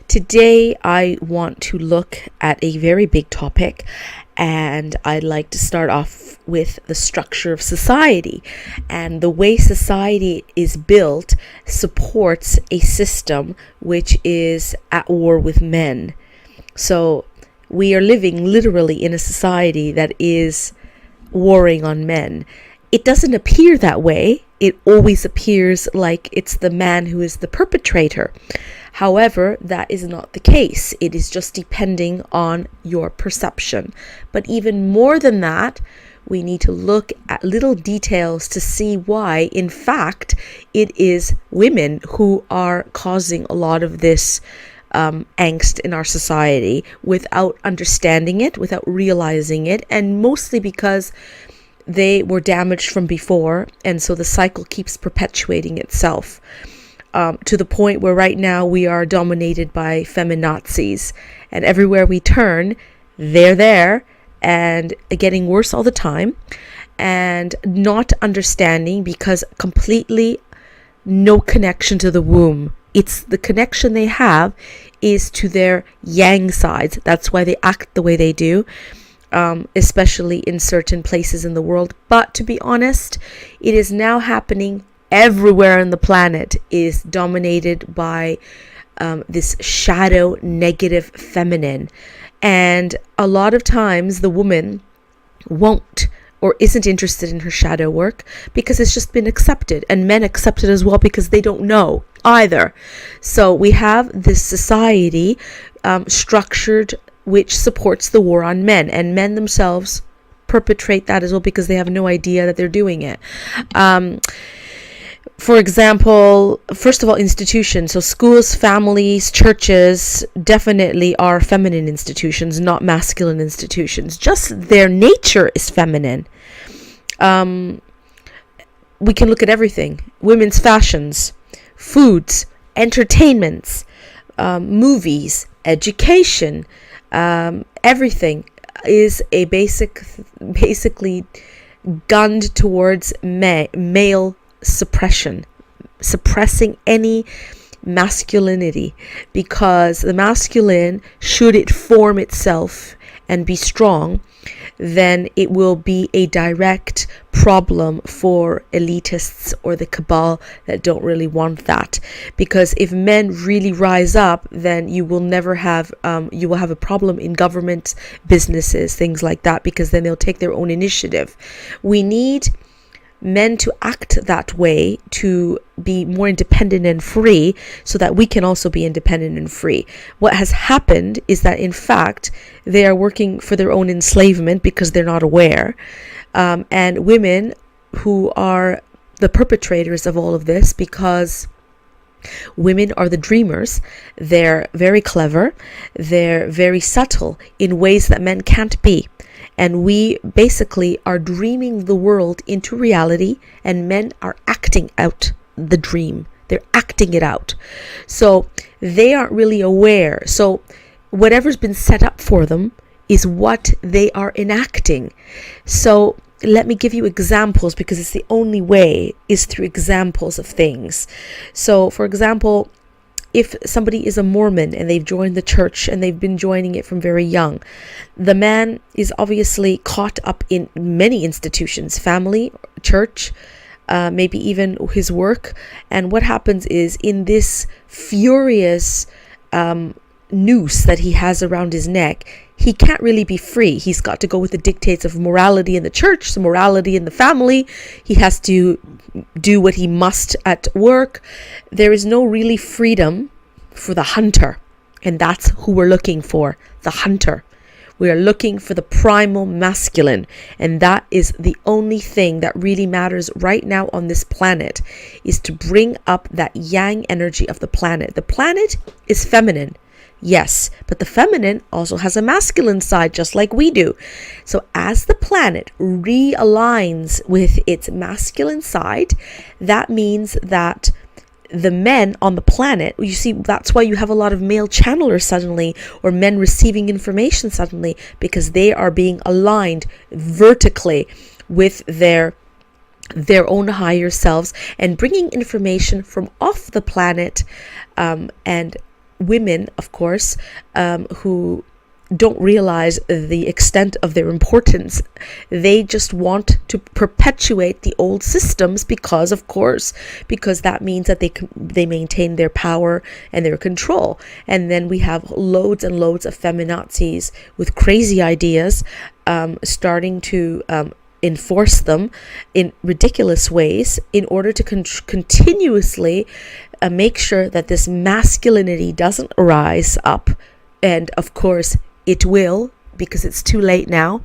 Today, I want to look at a very big topic, and I'd like to start off with the structure of society. And the way society is built supports a system which is at war with men. So we are living literally in a society that is warring on men. It doesn't appear that way. It always appears like it's the man who is the perpetrator. However, that is not the case. It is just depending on your perception. But even more than that, we need to look at little details to see why, in fact, it is women who are causing a lot of this angst in our society without understanding it, without realizing it, and mostly because they were damaged from before, and so the cycle keeps perpetuating itself to the point where right now we are dominated by feminazis, and everywhere we turn, they're there and getting worse all the time, and not understanding because completely no connection to the womb. It's the connection they have is to their yang sides. That's why they act the way they do. Especially in certain places in the world. But to be honest, it is now happening everywhere on the planet, is dominated by this shadow negative feminine. And a lot of times the woman won't or isn't interested in her shadow work because it's just been accepted, and men accept it as well because they don't know either. So we have this society structured which supports the war on men, and men themselves perpetrate that as well because they have no idea that they're doing it. For example, first of all, institutions. So schools, families, churches definitely are feminine institutions, not masculine institutions. Just their nature is feminine. We can look at everything. Women's fashions, foods, entertainments, movies, education, everything is a basically gunned towards male suppression, suppressing any masculinity, because the masculine, should it form itself and be strong, then it will be a direct problem for elitists or the cabal that don't really want that. Because if men really rise up, then you will never have you will have a problem in government, businesses, things like that, because then they'll take their own initiative. We need men to act that way, to be more independent and free, so that we can also be independent and free. What has happened is that, in fact, they are working for their own enslavement because they're not aware. And women who are the perpetrators of all of this, because women are the dreamers. They're very clever. They're very subtle in ways that men can't be. And we basically are dreaming the world into reality, and men are acting out the dream. They're acting it out. So they aren't really aware. So whatever's been set up for them is what they are enacting. So let me give you examples, because it's the only way is through examples of things. So, for example, if somebody is a Mormon and they've joined the church and they've been joining it from very young, the man is obviously caught up in many institutions, family, church, maybe even his work. And what happens is, in this furious noose that he has around his neck, he can't really be free. He's got to go with the dictates of morality in the church, so morality in the family. He has to do what he must at work. There is no really freedom for the hunter. And that's who we're looking for, the hunter. We are looking for the primal masculine. And that is the only thing that really matters right now on this planet, is to bring up that yang energy of the planet. The planet is feminine. Yes, but the feminine also has a masculine side, just like we do. So as the planet realigns with its masculine side, that means that the men on the planet, you see, that's why you have a lot of male channelers suddenly, or men receiving information suddenly, because they are being aligned vertically with their own higher selves and bringing information from off the planet and women, of course, who don't realize the extent of their importance. They just want to perpetuate the old systems because that means that they maintain their power and their control. And then we have loads and loads of feminazis with crazy ideas, starting to enforce them in ridiculous ways in order to continuously make sure that this masculinity doesn't rise up. And of course it will, because it's too late now,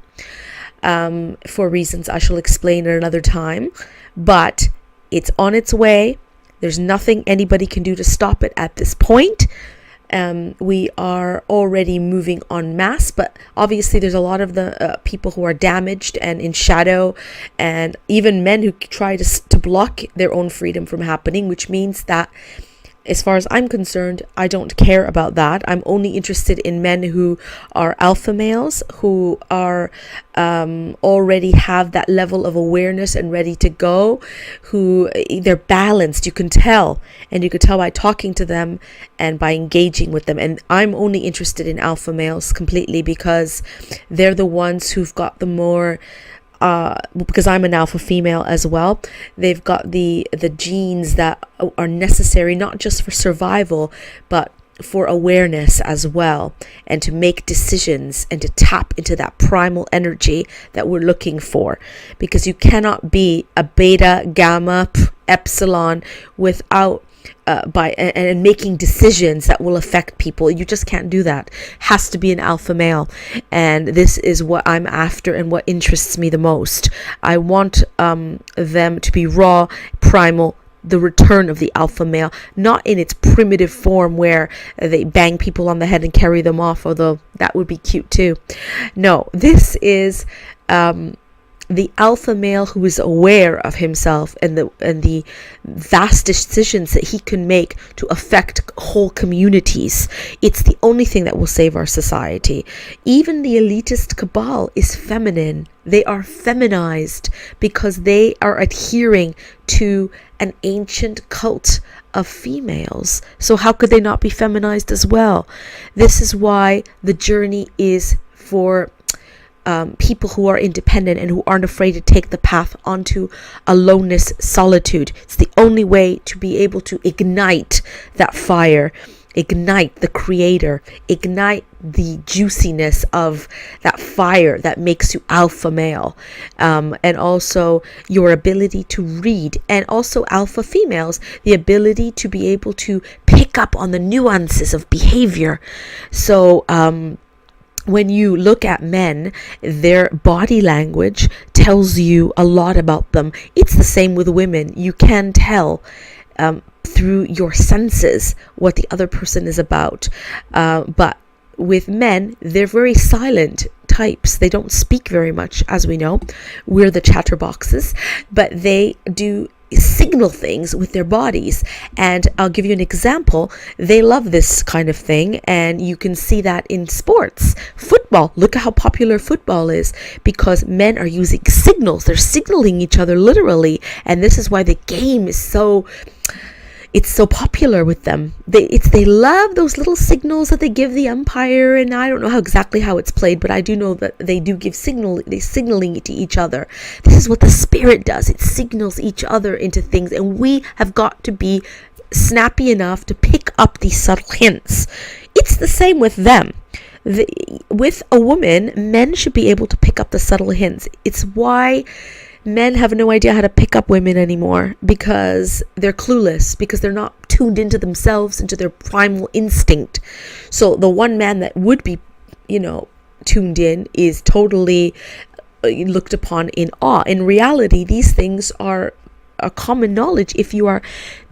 for reasons I shall explain at another time. But it's on its way. There's nothing anybody can do to stop it at this point. We are already moving en masse, but obviously there's a lot of the people who are damaged and in shadow, and even men who try to block their own freedom from happening, which means that, as far as I'm concerned, I don't care about that. I'm only interested in men who are alpha males, who are already have that level of awareness and ready to go, who they're balanced. You can tell, and you can tell by talking to them and by engaging with them. And I'm only interested in alpha males completely, because they're the ones who've got the more because I'm an alpha female as well. They've got the genes that are necessary not just for survival, but for awareness as well, and to make decisions and to tap into that primal energy that we're looking for. Because you cannot be a beta, gamma, epsilon without and making decisions that will affect people. You just can't do that. Has to be an alpha male, and this is what I'm after and what interests me the most. I want them to be raw, primal, the return of the alpha male, not in its primitive form where they bang people on the head and carry them off, although that would be cute too. No, this is the alpha male who is aware of himself and the vast decisions that he can make to affect whole communities. It's the only thing that will save our society. Even the elitist cabal is feminine. They are feminized because they are adhering to an ancient cult of females. So how could they not be feminized as well? This is why the journey is for people who are independent and who aren't afraid to take the path onto aloneness, solitude. It's the only way to be able to ignite that fire, ignite the creator, ignite the juiciness of that fire that makes you alpha male, and also your ability to read, and also alpha females, the ability to be able to pick up on the nuances of behavior. So when you look at men, their body language tells you a lot about them. It's the same with women. You can tell through your senses what the other person is about. But with men, they're very silent types. They don't speak very much, as we know. We're the chatterboxes, but they do signal things with their bodies. And I'll give you an example. They love this kind of thing, and you can see that in sports. Football, look at how popular football is, because men are using signals. They're signaling each other literally, and this is why the game is so popular with them. They love those little signals that they give the umpire, and I don't know exactly how it's played, but I do know that they do give they're signaling it to each other. This is what the spirit does. It signals each other into things, and we have got to be snappy enough to pick up these subtle hints. It's the same with them. With a woman, men should be able to pick up the subtle hints. It's why men have no idea how to pick up women anymore, because they're clueless, because they're not tuned into themselves, into their primal instinct. So the one man that would be, tuned in is totally looked upon in awe. In reality, these things are a common knowledge if you are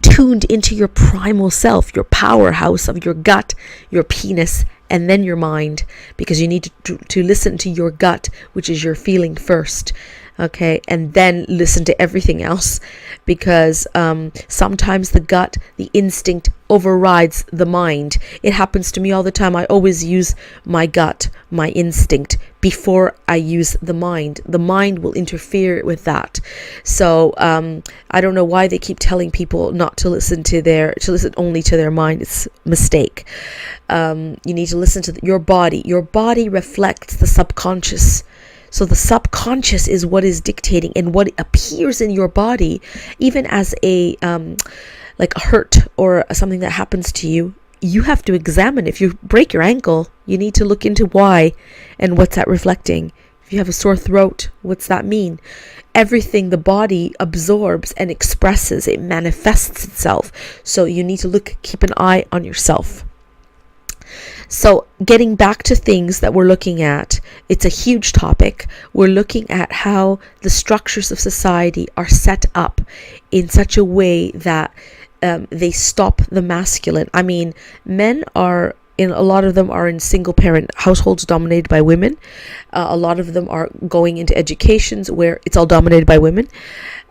tuned into your primal self, your powerhouse of your gut, your penis, and then your mind, because you need to listen to your gut, which is your feeling first. Okay, and then listen to everything else, because sometimes the gut, the instinct overrides the mind. It happens to me all the time. I always use my gut, my instinct, before I use the mind. The mind will interfere with that. So I don't know why they keep telling people not to listen to listen only to their mind. It's a mistake. You need to listen to your body. Your body reflects the subconscious. So the subconscious is what is dictating, and what appears in your body, even as a like a hurt or something that happens to you. You have to examine. If you break your ankle, you need to look into why and what's that reflecting. If you have a sore throat, what's that mean? Everything the body absorbs and expresses, it manifests itself. So you need to keep an eye on yourself. So getting back to things that we're looking at, it's a huge topic. We're looking at how the structures of society are set up in such a way that they stop the masculine. I mean, men are a lot of them are in single parent households dominated by women. A lot of them are going into educations where it's all dominated by women.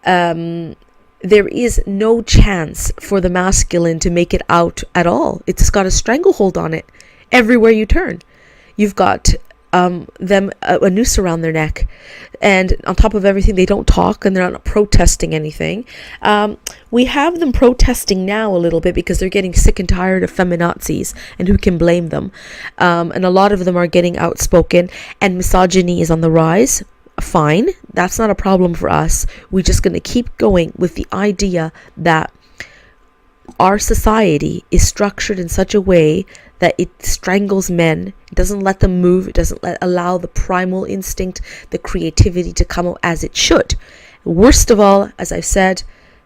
There is no chance for the masculine to make it out at all. It's got a stranglehold on it everywhere you turn. You've got them a noose around their neck, and on top of everything, they don't talk, and they're not protesting anything. We have them protesting now a little bit because they're getting sick and tired of feminazis, and who can blame them? And a lot of them are getting outspoken, and misogyny is on the rise. Fine, that's not a problem for us. We're just going to keep going with the idea that our society is structured in such a way that it strangles men. It doesn't let them move. It doesn't allow the primal instinct, the creativity to come out as it should. Worst of all, as I've said,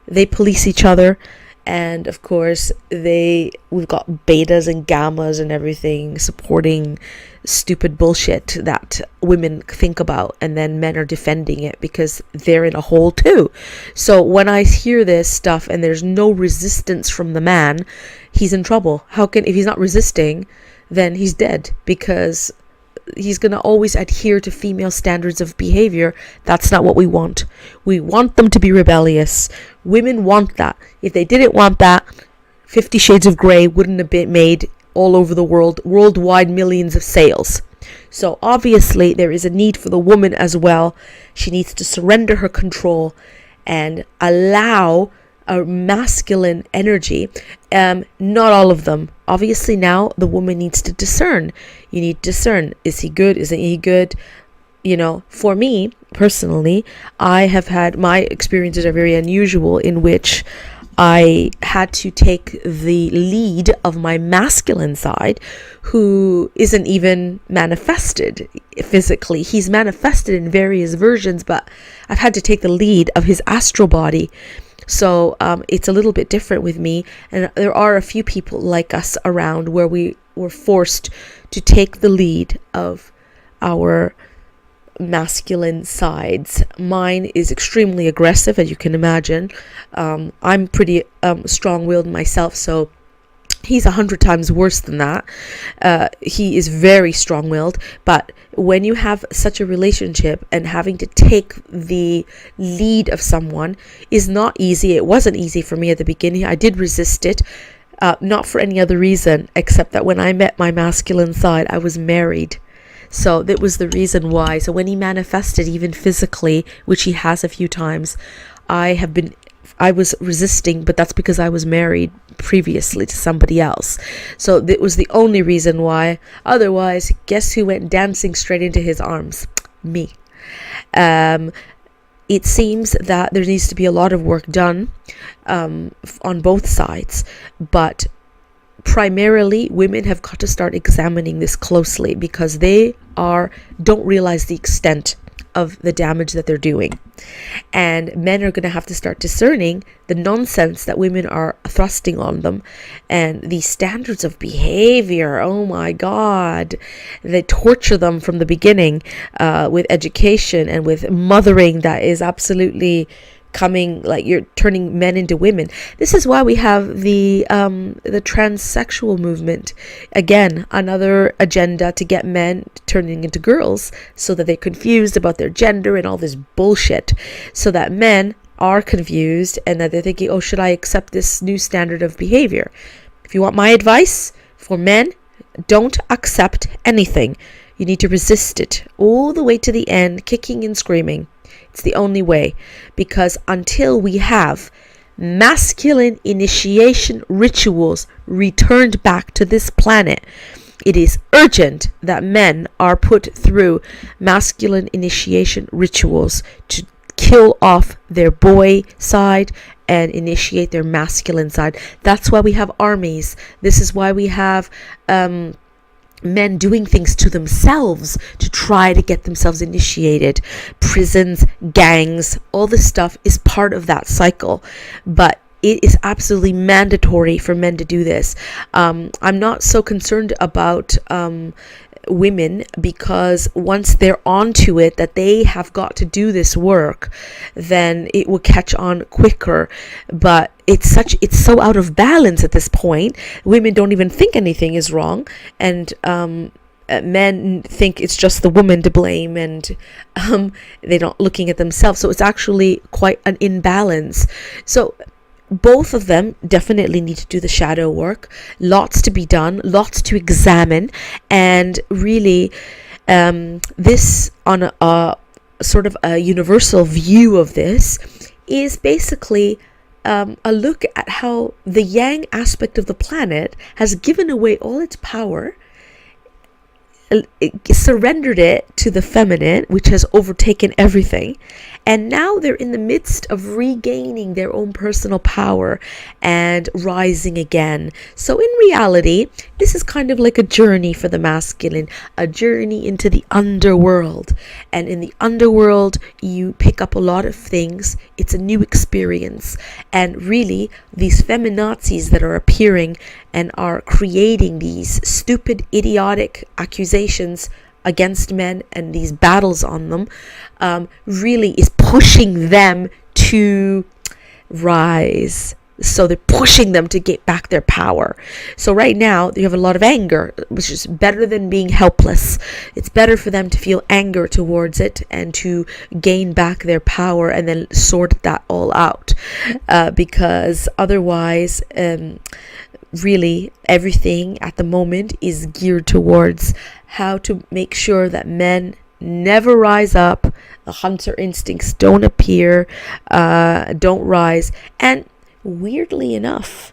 they police each other. And of course, we've got betas and gammas and everything supporting stupid bullshit that women think about, and then men are defending it because they're in a hole too. So when I hear this stuff and there's no resistance from the man, he's in trouble. If he's not resisting, then he's dead, because he's going to always adhere to female standards of behavior. That's not what we want. We want them to be rebellious. Women want that. If they didn't want that, 50 Shades of Grey wouldn't have been made all over the world, worldwide, millions of sales. So obviously there is a need for the woman as well. She needs to surrender her control and allow a masculine energy. Not all of them. Obviously now the woman needs to discern. You need to discern. Is he good? Isn't he good? You know, for me personally, I have had, my experiences are very unusual, in which I had to take the lead of my masculine side, who isn't even manifested physically. He's manifested in various versions, but I've had to take the lead of his astral body. So it's a little bit different with me. And there are a few people like us around where we were forced to take the lead of our masculine sides. Mine is extremely aggressive, as you can imagine. I'm pretty strong-willed myself, so he's 100 times worse than that. He is very strong-willed, but when you have such a relationship, and having to take the lead of someone is not easy. It wasn't easy for me at the beginning. I did resist it, not for any other reason except that when I met my masculine side, I was married. So that was the reason why. So when he manifested, even physically, which he has a few times, I was resisting, but that's because I was married previously to somebody else. So that was the only reason why. Otherwise, guess who went dancing straight into his arms? Me. It seems that there needs to be a lot of work done on both sides, but primarily women have got to start examining this closely, because they don't realize the extent of the damage that they're doing. And men are going to have to start discerning the nonsense that women are thrusting on them, and the standards of behavior. Oh my God, they torture them from the beginning with education and with mothering that is absolutely coming, like you're turning men into women. This is why we have the transsexual movement. Again, another agenda to get men turning into girls so that they're confused about their gender and all this bullshit, so that men are confused and that they're thinking, oh, should I accept this new standard of behavior? If you want my advice for men, don't accept anything. You need to resist it all the way to the end, kicking and screaming. It's the only way, because until we have masculine initiation rituals returned back to this planet, it is urgent that men are put through masculine initiation rituals to kill off their boy side and initiate their masculine side. That's why we have armies. This is why we have men doing things to themselves to try to get themselves initiated. Prisons, gangs, all this stuff is part of that cycle. But it is absolutely mandatory for men to do this. I'm not so concerned about women, because once they're onto it, that they have got to do this work, then it will catch on quicker. But it's so out of balance at this point. Women don't even think anything is wrong, and men think it's just the woman to blame, and they're not looking at themselves. So it's actually quite an imbalance. So both of them definitely need to do the shadow work. Lots to be done, lots to examine, and really this on a sort of a universal view of this is basically a look at how the yang aspect of the planet has given away all its power, surrendered it to the feminine, which has overtaken everything, and now they're in the midst of regaining their own personal power and rising again. So in reality, this is kind of like a journey for the masculine, a journey into the underworld. And in the underworld, you pick up a lot of things. It's a new experience. And really, these feminazis that are appearing and are creating these stupid, idiotic accusations against men and these battles on them really is pushing them to rise. So they're pushing them to get back their power. So right now you have a lot of anger, which is better than being helpless. It's better for them to feel anger towards it and to gain back their power and then sort that all out, because otherwise really everything at the moment is geared towards how to make sure that men never rise up, the hunter instincts don't appear, don't rise. And weirdly enough,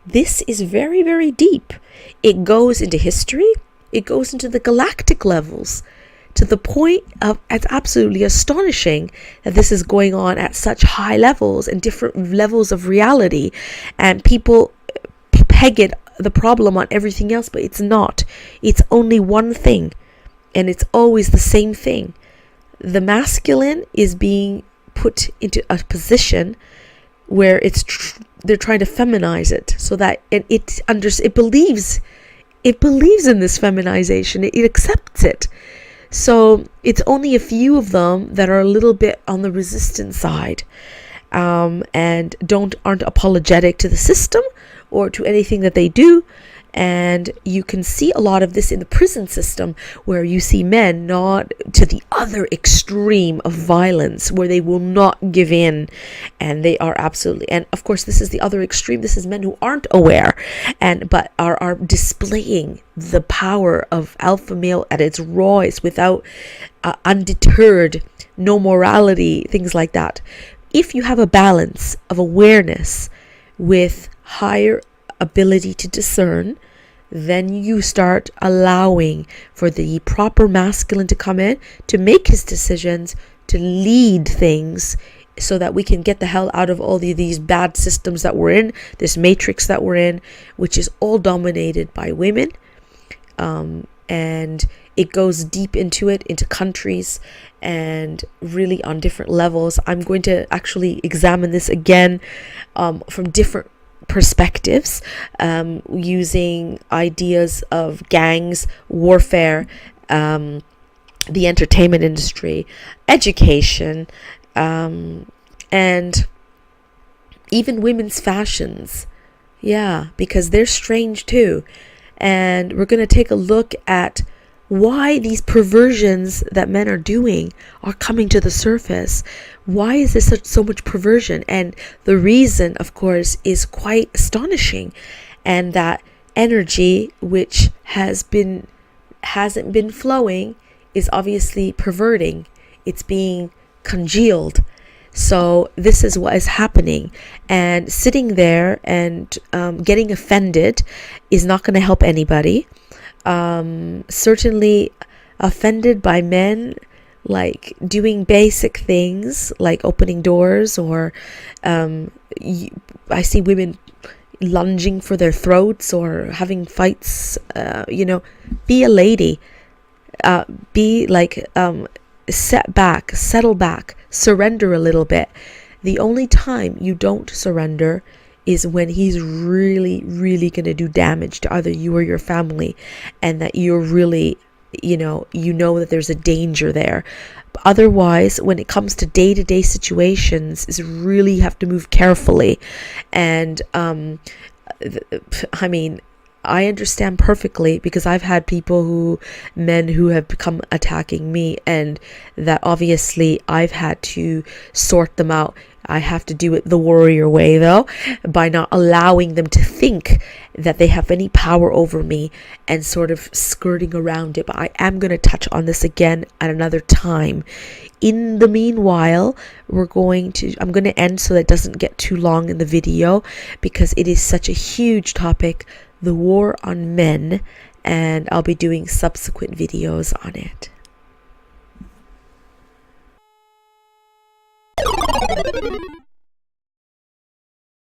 this is very, very deep. It goes into history, it goes into the galactic levels, to the point of it's absolutely astonishing that this is going on at such high levels and different levels of reality, and people peg it, the problem, on everything else, but it's not. It's only one thing, and it's always the same thing. The masculine is being put into a position where they're trying to feminize it, so that it believes in this feminization. It accepts it. So it's only a few of them that are a little bit on the resistant side, and aren't apologetic to the system or to anything that they do. And you can see a lot of this in the prison system, where you see men not to the other extreme of violence, where they will not give in, and they are absolutely, and of course this is the other extreme. This is men who aren't aware but are displaying the power of alpha male at its rawest, without undeterred, no morality, things like that. If you have a balance of awareness with higher ability to discern, then you start allowing for the proper masculine to come in, to make his decisions, to lead things, so that we can get the hell out of all these bad systems that we're in, this matrix that we're in, which is all dominated by women. And it goes deep into countries, and really on different levels. I'm going to actually examine this again from different perspectives, using ideas of gangs, warfare, the entertainment industry, education, and even women's fashions. Yeah, because they're strange too. And we're going to take a look at why these perversions that men are doing are coming to the surface. Why is there so much perversion? And the reason, of course, is quite astonishing. And that energy, which hasn't been flowing, is obviously perverting. It's being congealed. So this is what is happening, and sitting there and getting offended is not going to help anybody. Certainly offended by men like doing basic things like opening doors, or I see women lunging for their throats or having fights. Be a lady. Be like settle back, surrender a little bit. The only time you don't surrender is when he's really, really going to do damage to either you or your family, and that you're really, you know that there's a danger there. Otherwise, when it comes to day-to-day situations, is really have to move carefully. And I understand perfectly, because I've had men who have become attacking me, and that obviously I've had to sort them out. I have to do it the warrior way, though, by not allowing them to think that they have any power over me and sort of skirting around it. But I am going to touch on this again at another time. In the meanwhile, I'm going to end so that it doesn't get too long in the video, because it is such a huge topic, the war on men, and I'll be doing subsequent videos on it.